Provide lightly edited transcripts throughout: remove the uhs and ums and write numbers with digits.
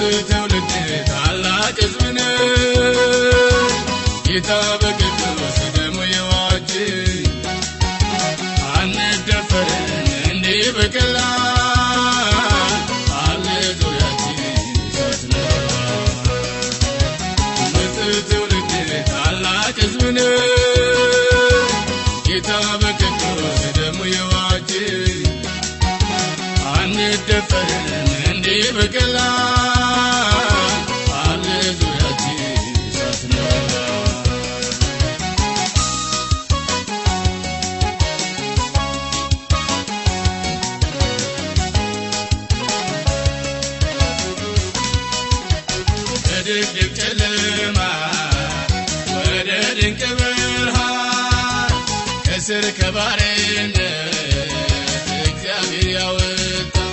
ትውልድ ታላቅ ሕዝብ ነው ጌታ በቅዱስ ደሙ የዋጀን አንደፈርን እንዲህ በቀላል አለ ዙሪያችን እሳት ነው ትውልድ ታላቅ ሕዝብ ነው ጌታ በቅዱስ ደሙ የዋጀን አንደፈርን እንዲህ በቀላል አለ ዙሪያችን እሳት ነው ከድቅድቅ ጨለማ ወደ ድንቅ ብርሃን ከስር ከባርነት እግዚአብሔር ያወጣን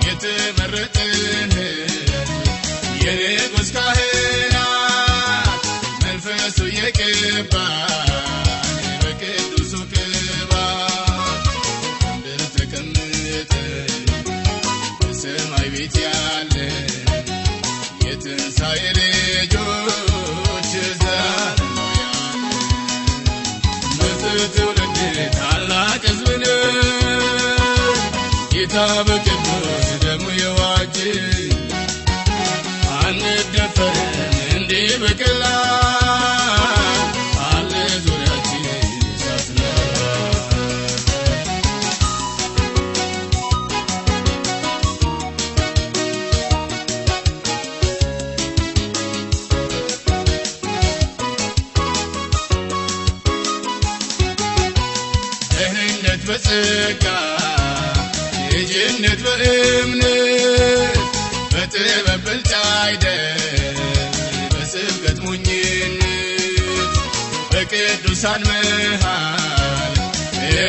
የተመረጥን የንጉሥ ካህናት መንፈሱ የቀባን በቅዱሱ ቅባት ምድር ተቀምጠን በሰማይ ቤት ያለን የትንሣኤ ልጆች ዘላለማውያን ትውልድ ታላቅ ሕዝብ ነው ጌታ በቅዱስ ደሙ የዋጀን አንደፈርን እንዲህ በቀላል አለ ዙሪያችን እሳት ነው ደህንነት በጸጋ ልጅነት በእምነት በጥበብ ብልጫ አይደል በስብከት ሞኝነት በቅዱሳን መሃል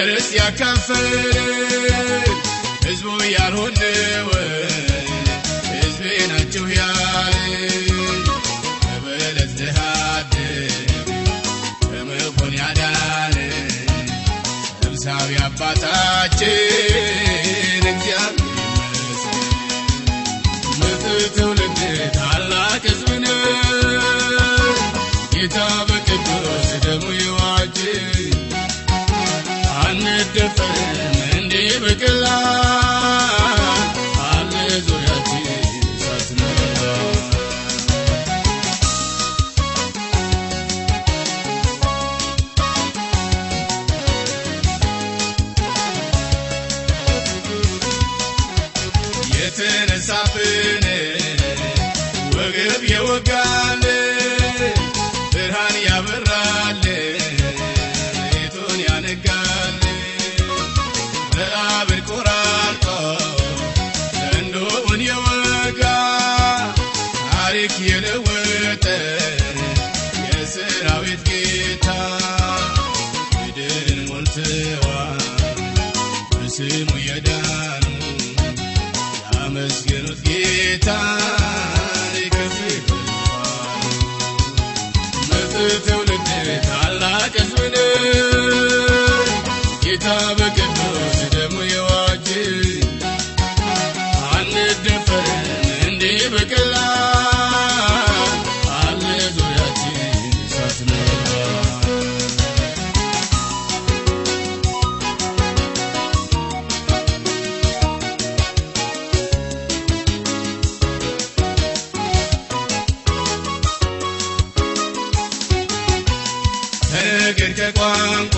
ርስት ያካፈልን ሕዝቡ ያልሆነውን ሕዝቤ ናችሁ ያልን በበለስ ድሃ አደግ በመሆን ያዳንን ሰብሳቢ አባታችን እግዚአብሔር ይመስገን ትውልድ ታላቅ ሕዝብ ነው ጌታ በቅዱስ ደሙ የዋጀን አንደፈርን እንዲህ በቀላል አለ ዙሪያችን እሳት ነው የተነሳብን ወገብ የወጋልን ብርሃን ያበራልን ሌቱን ያነጋልን በአብር ቆራርጦ ዘንዶውን የወጋ ታሪክ የለወጠ የሰራዊት ጌታ ምድርን ሞልተዋል በስሙ የዳኑ ያመስግኑት ጌታን ከፍ ይበሉ ትውልድ ታላቅ ሕዝብ ነው ጌታ በቅዱስ ደሙ የዋጀን አንደፈርን እንዲህ በቀላል አለ ዙሪያችን እሳት ነው ነገር ከቋንቋ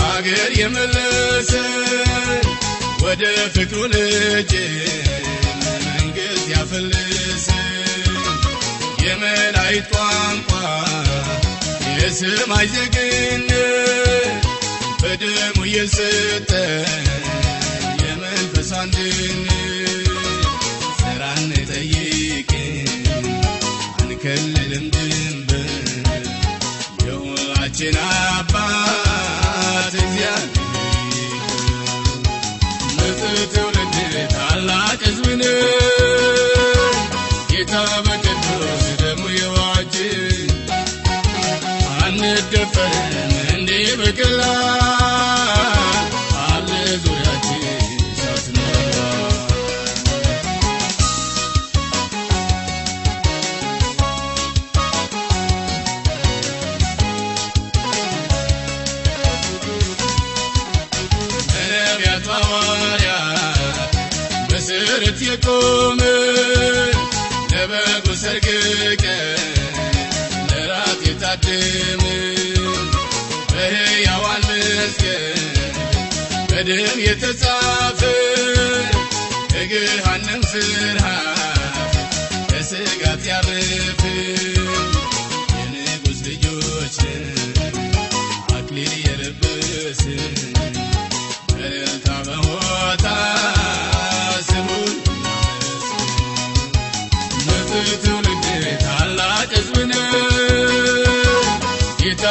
አገር የመለሰን ወደ ፍቅሩ ልጅ መንግሥት ያፈልሰን የመላእክት ቋንቋ የሰማይ ዜግነት በደሙ የሰጠን የመንፈስ አንድነት ሥራን ጠይቅን አንከልልም ድንበር የሁላችን አባት እግዚአብሔር ትውልድ ታላቅ ሕዝብ ነው ጌታ በቅዱስ ደሙ የዋጀን አንደፈርን እንዲህ በቀላል አለ ዙሪያችን እሳት ነው በምሕረት የቆመ ለበጉ ሰርግ ቀን ለራት የታደመ በሕያዋን መዝገብ በደም የተጻፈ ከገሃነም ፍርሃት ከስጋት ያረፈ የንጉሥ ልጆች አክሊል የለበሰ በእልልታ በሆታ ስሙን እናመስግን። ትውልድ ታላቅ ሕዝብ ነው ጌታ